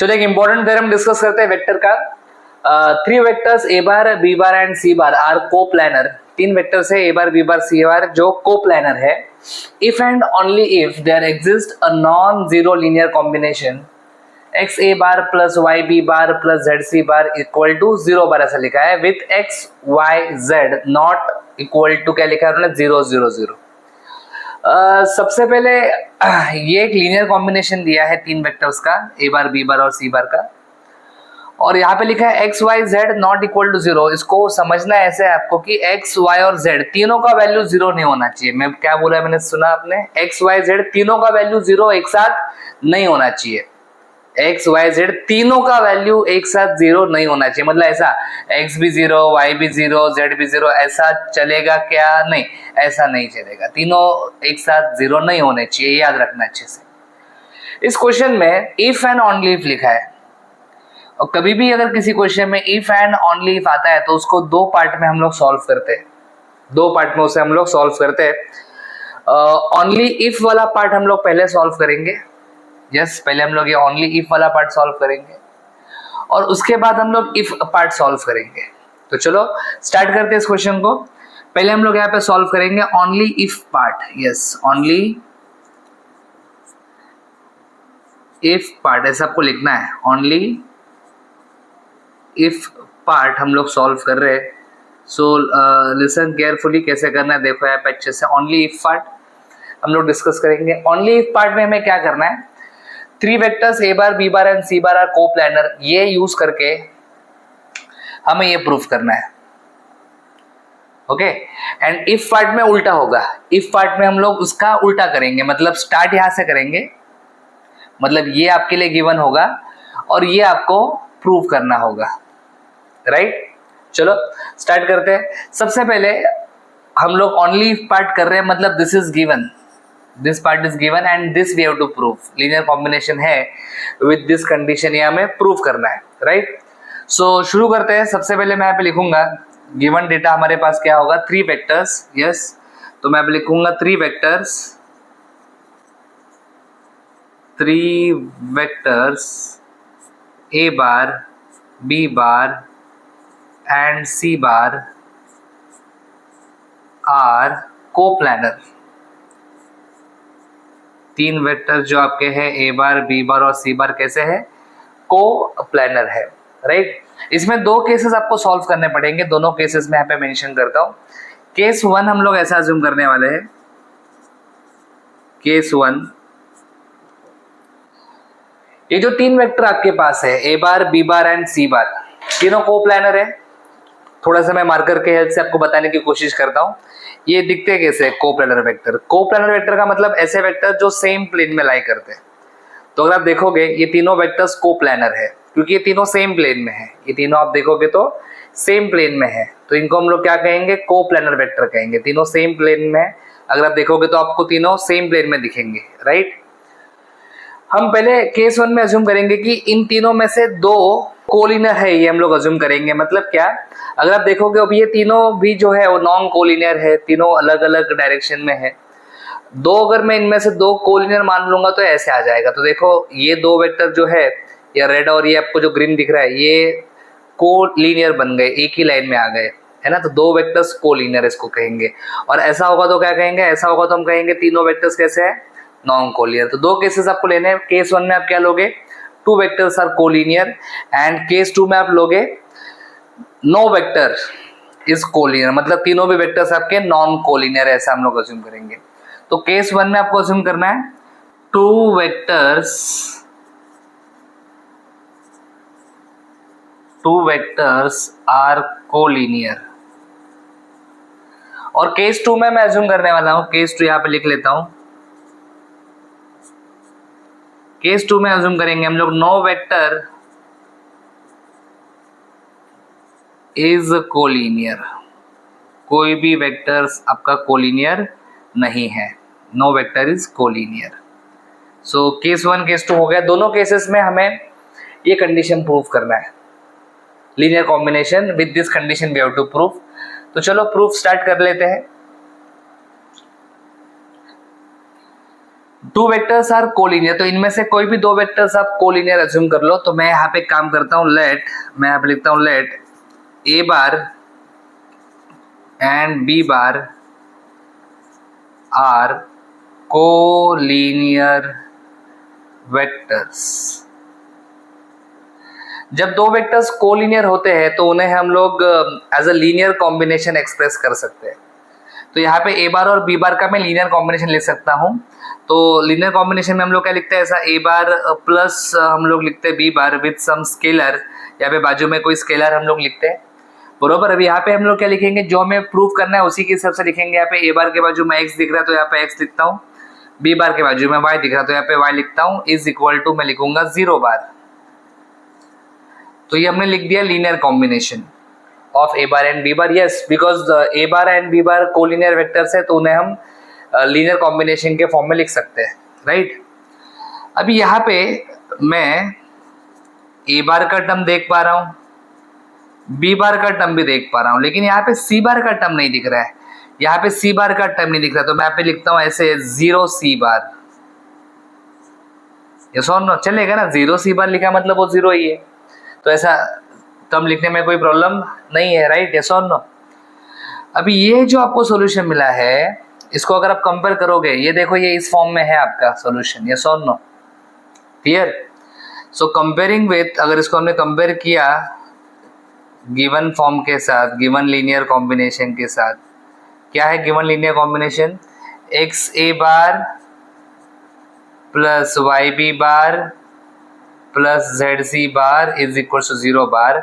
चलो एक important theorem discuss करते हैं वेक्टर का। Three vectors A bar B bar and C bar are coplanar. तीन वेक्टर्स है ए बार बी बार सी बार जो कोप्लानर है। If and only if there exist a non zero linear combination X A bar plus Y B bar plus Z C bar equal to zero bar, ऐसा लिखा है with X Y Z not equal to क्या लिखा है उन्होंने, zero zero zero. सबसे पहले ये एक लीनियर कॉम्बिनेशन दिया है तीन वेक्टर्स का, ए बार बी बार और सी बार का, और यहाँ पे लिखा है X Y Z not equal to zero. इसको समझना ऐसे है आपको कि एक्स वाई और जेड तीनों का वैल्यू जीरो नहीं होना चाहिए। मैं क्या बोला है, मैंने सुना आपने, एक्स वाई जेड तीनों का वैल्यू जीरो एक साथ नहीं होना चाहिए। एक्स वाई जेड तीनों का वैल्यू एक साथ जीरो नहीं होना चाहिए, मतलब ऐसा एक्स भी जीरो वाई भी जीरो जेड भी जीरो, ऐसा चलेगा क्या? नहीं, ऐसा नहीं चलेगा। तीनों एक साथ जीरो नहीं होने चाहिए, याद रखना अच्छे से। इस क्वेश्चन में इफ एंड ओनली इफ लिखा है, और कभी भी अगर किसी क्वेश्चन में इफ एंड ओनली इफ आता है तो उसको दो पार्ट में हम लोग सॉल्व करते हैं, दो पार्ट में उसे हम लोग सॉल्व करते हैं। ओनली इफ वाला पार्ट हम लोग पहले सॉल्व करेंगे। यस, पहले हम लोग ये ओनली इफ वाला पार्ट सॉल्व करेंगे और उसके बाद हम लोग इफ पार्ट सॉल्व करेंगे। तो चलो स्टार्ट करते हैं इस क्वेश्चन को। पहले हम लोग यहाँ पे सॉल्व करेंगे only if part. Yes, only if part ऐसा आपको लिखना है। ओनली इफ पार्ट हम लोग सॉल्व कर रहे हैं। सो लिसन केयरफुली, कैसे करना है देखो यहाँ पे अच्छे से। ओनली इफ पार्ट हम लोग डिस्कस करेंगे। ओनली इफ पार्ट में हमें क्या करना है, three vectors A bar B bar and C bar are coplanar, ये यूज करके हमें ये प्रूफ करना है। ओके, एंड इफ पार्ट में उल्टा होगा। इफ पार्ट में हम लोग उसका उल्टा करेंगे, मतलब स्टार्ट यहां से करेंगे, मतलब ये आपके लिए गिवन होगा और ये आपको प्रूव करना होगा। राइट, चलो स्टार्ट करते हैं। सबसे पहले हम लोग ओनली इफ पार्ट कर रहे हैं, मतलब this is given, this part is given and this we have to prove. Linear combination है विद दिस कंडीशन, ये हमें प्रूव करना है। राइट, सो शुरू करते हैं। सबसे पहले मैं यहाँ पे लिखूंगा गिवन डेटा हमारे पास क्या होगा, थ्री वेक्टर्स। यस, तो मैं यहाँ पे लिखूंगा three vectors A bar B bar and C bar are coplanar. तीन वेक्टर जो आपके हैं ए बार बी बार और सी बार कैसे है, कोप्लानर है। राइट, इसमें दो केसेस आपको सॉल्व करने पड़ेंगे, दोनों केसेस में यहाँ पे मेंशन करता हूँ। केस वन हम लोग ऐसा अज्यूम करने वाले हैं, केस वन, ये जो तीन वेक्टर आपके पास है A bar B bar and C बार, तीनों कोप्लानर है। थोड़ा सा मैं मार्कर के हेल्प से आपको बताने की कोशिश करता हूँ। ये दिखते कैसे, कोप्लानर वेक्टर। कोप्लानर वेक्टर का मतलब ऐसे वेक्टर जो सेम प्लेन में लाई करते हैं। तो अगर आप देखोगे ये तीनों वेक्टर्स कोप्लानर है क्योंकि ये तीनों सेम प्लेन में है। ये तीनों आप देखोगे तो सेम प्लेन में है, तो इनको हम लोग क्या कहेंगे, कोप्लानर वेक्टर कहेंगे। तीनों सेम प्लेन में है, अगर आप देखोगे तो आपको तीनों सेम प्लेन में दिखेंगे। राइट, हम पहले केस वन में अज्यूम करेंगे कि इन तीनों में से दो कोलिनियर है, ये हम लोग अज्यूम करेंगे। मतलब क्या, अगर आप देखोगे अब ये तीनों भी जो है वो नॉन कोलिनियर है, तीनों अलग अलग डायरेक्शन में है। दो अगर मैं इनमें से दो कोलिनियर मान लूंगा तो ऐसे आ जाएगा। तो देखो ये दो वेक्टर जो है, ये रेड और ये आपको जो ग्रीन दिख रहा है, ये कोलिनियर बन गए, एक ही लाइन में आ गए, है ना। तो दो वेक्टर्स कोलिनियर इसको कहेंगे। और ऐसा होगा तो क्या कहेंगे, ऐसा होगा तो हम कहेंगे तीनों वेक्टर्स कैसे है, नॉन कोलिनियर। तो दो केसेस आपको लेने हैं। केस वन में आप क्या लोगे, two vectors are collinear, and case two में आप लोगे नो वेक्टर इज कोलिनियर, मतलब तीनों भी वेक्टर्स आपके नॉन कोलिनियर है, ऐसा हम लोग अज्यूम करेंगे। तो केस वन में आपको अज्यूम करना है टू वेक्टर्स आर कोलिनियर। और केस टू में मैं अज्यूम करने वाला हूं, केस टू यहां पे लिख लेता हूं। केस टू में अज्यूम करेंगे हम लोग नो वेक्टर इज कोलिनियर, कोई भी वेक्टर्स आपका कोलिनियर नहीं है, no vector is collinear. So case one case two हो गया। दोनों केसेस में हमें ये कंडीशन प्रूव करना है, linear combination with this condition we have to prove. तो चलो प्रूफ स्टार्ट कर लेते हैं। टू वेक्टर्स आर कोलिनियर, तो इनमें से कोई भी दो वेक्टर्स आप कोलिनियर अज्यूम कर लो। तो मैं यहाँ पे काम करता हूँ, मैं यहाँ पे लिखता हूँ let A bar and B bar are collinear vectors. जब दो वेक्टर्स कोलिनियर होते हैं तो उन्हें हम लोग as a linear combination express कर सकते हैं। तो यहाँ पे ए बार और बी बार का मैं लीनियर कॉम्बिनेशन लिख सकता हूँ। तो लीनियर कॉम्बिनेशन में हम लोग क्या लिखते हैं, ऐसा ए बार प्लस हम लोग लिखते हैं B bar with some scalar, यहाँ पे बाजू में कोई स्केलर हम लोग लिखते हैं, बरोबर। अभी यहाँ पे हम लोग क्या लिखेंगे, जो हमें प्रूफ करना है उसी के हिसाब से लिखेंगे। यहाँ पे ए बार के बाजू में एक्स दिख रहा है तो यहाँ पे एक्स लिखता हूँ, बी बार के बाजू में वाई दिख रहा है तो यहाँ पे वाई लिखता हूँ, इज इक्वल टू मैं लिखूंगा 0 बार। तो ये हमने लिख दिया linear combination of A bar and B bar. Yes, because A bar and B bar collinear vectors है तो उन्हें हम लीनियर कॉम्बिनेशन के फॉर्म में लिख सकते हैं, राइट। अभी यहाँ पे मैं ए बार का टर्म देख पा रहा हूँ, बी बार का टर्म भी देख पा रहा हूँ, लेकिन यहाँ पे सी बार का टर्म नहीं दिख रहा है। यहाँ पे सी बार का टर्म नहीं दिख रहा, तो मैं यहाँ पे लिखता हूँ ऐसे 0 सी बार। ये सुन चलेगा ना, 0 सी बार लिखा मतलब वो 0 ही है, तो ऐसा टर्म लिखने में कोई प्रॉब्लम नहीं है, राइट। यस और नो। अभी ये जो आपको सॉल्यूशन मिला है इसको अगर आप कंपेयर करोगे, ये देखो ये इस फॉर्म में है आपका सॉल्यूशन। यस और no, clear. So comparing with, अगर इसको हमने कंपेयर किया गिवन फॉर्म के साथ, गिवन लीनियर कॉम्बिनेशन के साथ, क्या है given linear combination, X A bar plus Y B bar plus Z C bar is equal to 0 bar.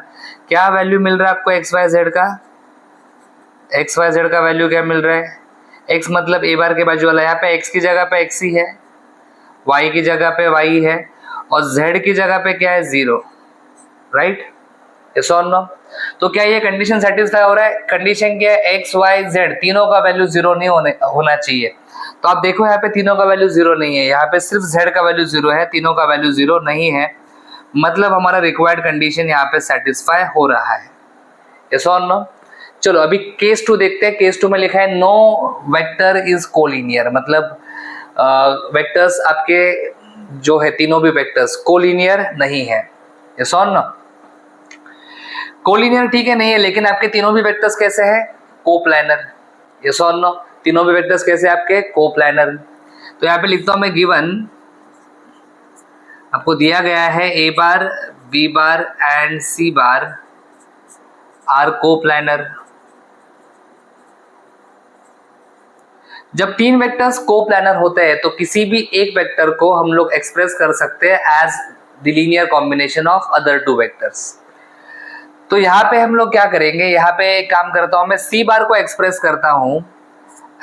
क्या वैल्यू मिल रहा है आपको एक्स वाई जेड का, एक्स वाई जेड का वैल्यू क्या मिल रहा है, एक्स मतलब ए बार के बाजू वाला, यहाँ पे एक्स की जगह पे एक्स ही है, वाई की जगह पे वाई है, और जेड की जगह पे क्या है 0, राइट। यस और नो। तो क्या ये कंडीशन सेटिस्फाई हो रहा है, कंडीशन क्या है, एक्स वाई जेड तीनों का वैल्यू 0 नहीं होना चाहिए। तो आप देखो यहाँ पे तीनों का वैल्यू 0 नहीं है, यहाँ पे सिर्फ जेड का वैल्यू 0 है, तीनों का वैल्यू 0 नहीं है, मतलब हमारा रिक्वायर्ड कंडीशन यहाँ पे सेटिस्फाई हो रहा है। यस और नो। चलो अभी केस 2 देखते हैं। केस 2 में लिखा है नो वेक्टर इज कोलिनियर, मतलब वेक्टर्स आपके जो है तीनों भी वेक्टर्स कोलिनियर नहीं है। यस और नो। कोलिनियर ठीक है नहीं है, लेकिन आपके तीनों भी वेक्टर्स कैसे हैं, कोप्लानर। यस और नो, तीनों भी वेक्टर्स कैसे आपके कोप्लानर। तो यहाँ पे लिखता हूं मैं गिवन आपको दिया गया है A bar B bar and C bar are coplanar. जब तीन वेक्टर्स कोप्लानर होते हैं तो किसी भी एक वेक्टर को हम लोग एक्सप्रेस कर सकते हैं as the linear combination of other two vectors. तो यहाँ पे हम लोग क्या करेंगे, यहाँ पे एक काम करता हूं मैं, सी बार को एक्सप्रेस करता हूं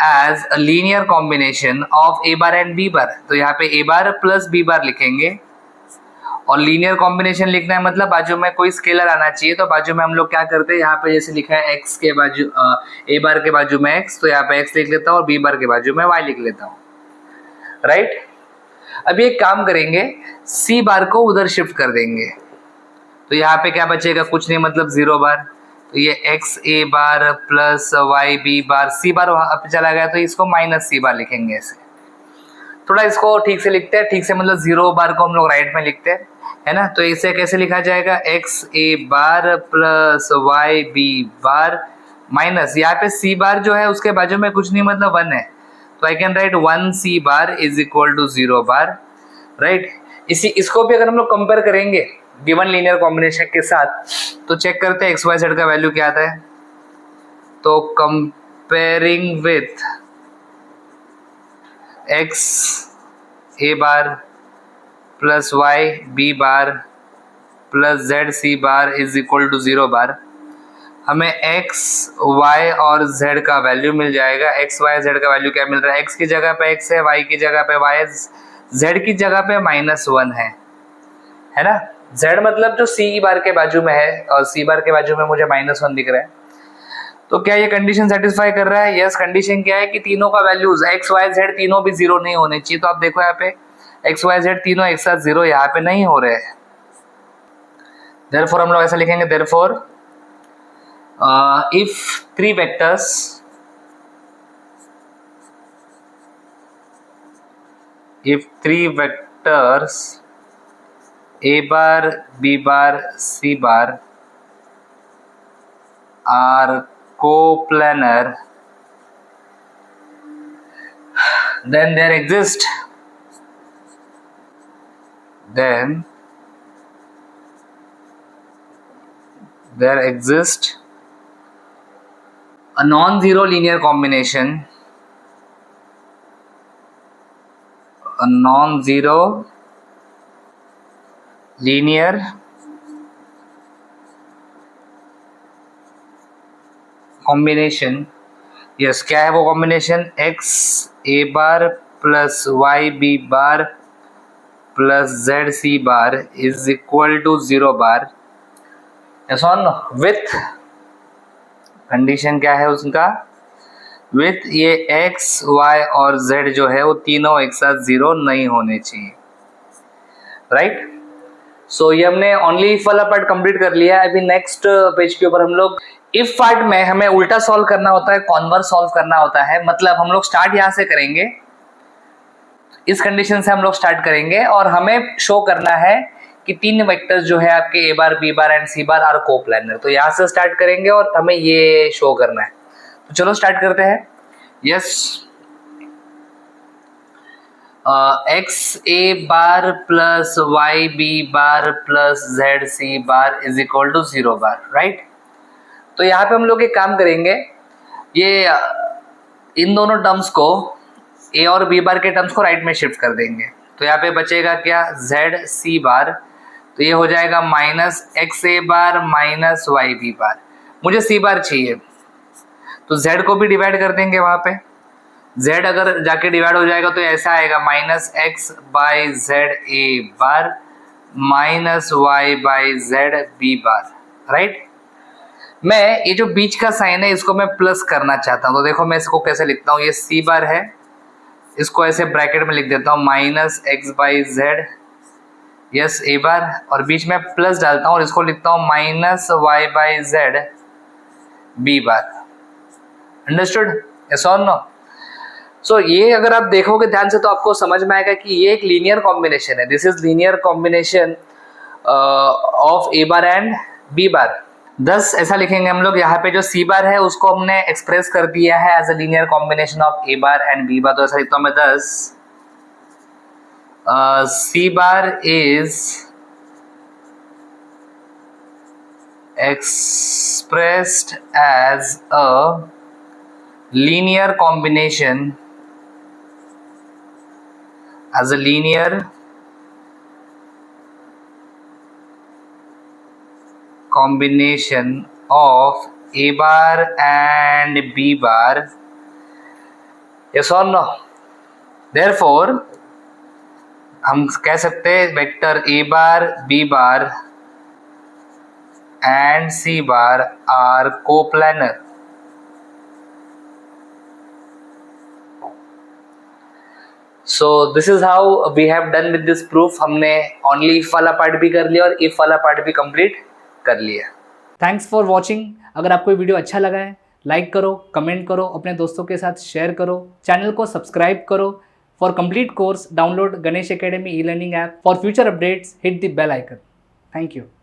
as a linear combination of A bar and B bar. तो यहाँ पे ए बार प्लस बी बार लिखेंगे, और लीनियर कॉम्बिनेशन लिखना है मतलब बाजू में कोई स्केलर आना चाहिए। तो बाजू में हम लोग क्या करते हैं, यहाँ पे जैसे लिखा है एक्स के बाजू ए बार के बाजू में एक्स, तो यहाँ पे एक्स लिख लेता हूँ, और बी बार के बाजू में वाई लिख लेता हूँ, राइट। अभी एक काम करेंगे, सी बार को उधर शिफ्ट कर देंगे, तो यहाँ पे क्या बचेगा, कुछ नहीं मतलब 0 बार। तो ये x A bar plus Y B बार, सी बार वहां पे चला गया तो इसको माइनस सी बार लिखेंगे ऐसे। थोड़ा इसको ठीक से लिखते हैं, ठीक से मतलब 0 बार को हम लोग राइट में लिखते हैं, है ना। तो इसे कैसे लिखा जाएगा, X A bar plus Y B bar minus, यहाँ पे सी बार जो है उसके बाजू में कुछ नहीं मतलब 1 है, तो I can write 1 C bar is equal to 0 bar, right. इसको भी अगर हम लोग कंपेयर करेंगे गिवन लीनियर कॉम्बिनेशन के साथ, तो चेक करते हैं एक्स वाई जेड का वैल्यू क्या आता है। तो comparing with X A bar plus Y B bar plus Z C bar is equal to 0 bar, हमें एक्स वाई और जेड का वैल्यू मिल जाएगा। एक्स वाई जेड का वैल्यू क्या मिल रहा है, एक्स की जगह पे एक्स है, वाई की जगह पे वाई है, जेड की जगह पे -1 है ना। जेड मतलब जो सी बार के बाजू में है, और सी बार के बाजू में मुझे -1 दिख रहा है। तो क्या ये कंडीशन सेटिस्फाई कर रहा है, यस। कंडीशन क्या है कि तीनों का वैल्यूज एक्स वाई जेड तीनों भी 0 नहीं होने चाहिए। तो आप देखो यहाँ पे एक्स वाई जेड तीनों एक साथ 0 यहाँ पे नहीं हो रहे हैं, देयरफॉर हम लोग ऐसा लिखेंगे, therefore if 3 vectors if three vectors a bar, b bar, c bar are coplanar, then there exists a non-zero linear combination, a non-zero linear combination. Yes, क्या है वो combination? x a bar plus y b bar plus z c bar is equal to 0 bar. Yes और no? With condition क्या है उसका? With ये x y और z जो है वो तीनों एक साथ 0 नहीं होने चाहिए. राइट? सो ये हमने ओनली इफ वाला पार्ट कंप्लीट कर लिया. अभी नेक्स्ट पेज के ऊपर हम लोग इफ पार्ट में हमें उल्टा सॉल्व करना होता है, कॉन्वर्स सॉल्व करना होता है. मतलब हम लोग स्टार्ट यहां से करेंगे, इस कंडीशन से हम लोग स्टार्ट करेंगे और हमें शो करना है कि तीन वेक्टर्स जो है आपके A bar B bar and C bar are coplanar. तो यहां से स्टार्ट करेंगे और हमें ये शो करना है. तो चलो स्टार्ट करते हैं. Yes, X A bar plus Y B bar plus Z C bar is equal to 0 bar. Right? तो यहाँ पे हम लोग एक काम करेंगे, ये इन दोनों टर्म्स को ए और बी बार के टर्म्स को राइट में शिफ्ट कर देंगे. तो यहाँ पे बचेगा क्या? जेड सी बार. तो ये हो जाएगा minus x A bar minus Y B बार. मुझे सी बार चाहिए तो जेड को भी डिवाइड कर देंगे. वहाँ पे जेड अगर जाके डिवाइड हो जाएगा तो ऐसा आएगा minus X by Z A bar minus Y by Z B bar. Right? मैं ये जो बीच का साइन है इसको मैं प्लस करना चाहता हूँ. तो देखो मैं इसको कैसे लिखता हूँ. ये सी बार है, इसको ऐसे ब्रैकेट में लिख देता हूँ minus X by Z yes A bar, और बीच में प्लस डालता हूँ और इसको लिखता हूँ minus Y by Z B bar. Understood? Yes और नो? सो ये अगर आप देखोगे ध्यान से तो आपको समझ में आएगा कि ये एक लीनियर कॉम्बिनेशन है. This is linear combination of A bar and B bar. दस ऐसा लिखेंगे हम लोग. यहाँ पे जो सी बार है उसको हमने एक्सप्रेस कर दिया है as a linear combination of A bar and B bar. तो ऐसा लिखता हूँ मैं 10. C bar is expressed as a linear combination of A bar and B bar. Yes or no? Therefore हम कह सकते हैं vector A bar, B bar and C bar are coplanar. So this is how we have done with this proof. हमने only if वाला part भी कर लिया और if वाला पार्ट भी कंप्लीट कर लिया. Thanks for watching. अगर आपको ये वीडियो अच्छा लगा है लाइक करो, कमेंट करो, अपने दोस्तों के साथ शेयर करो, चैनल को सब्सक्राइब करो. For complete course download Ganesh academy e learning app. For future updates hit the bell icon. Thank you.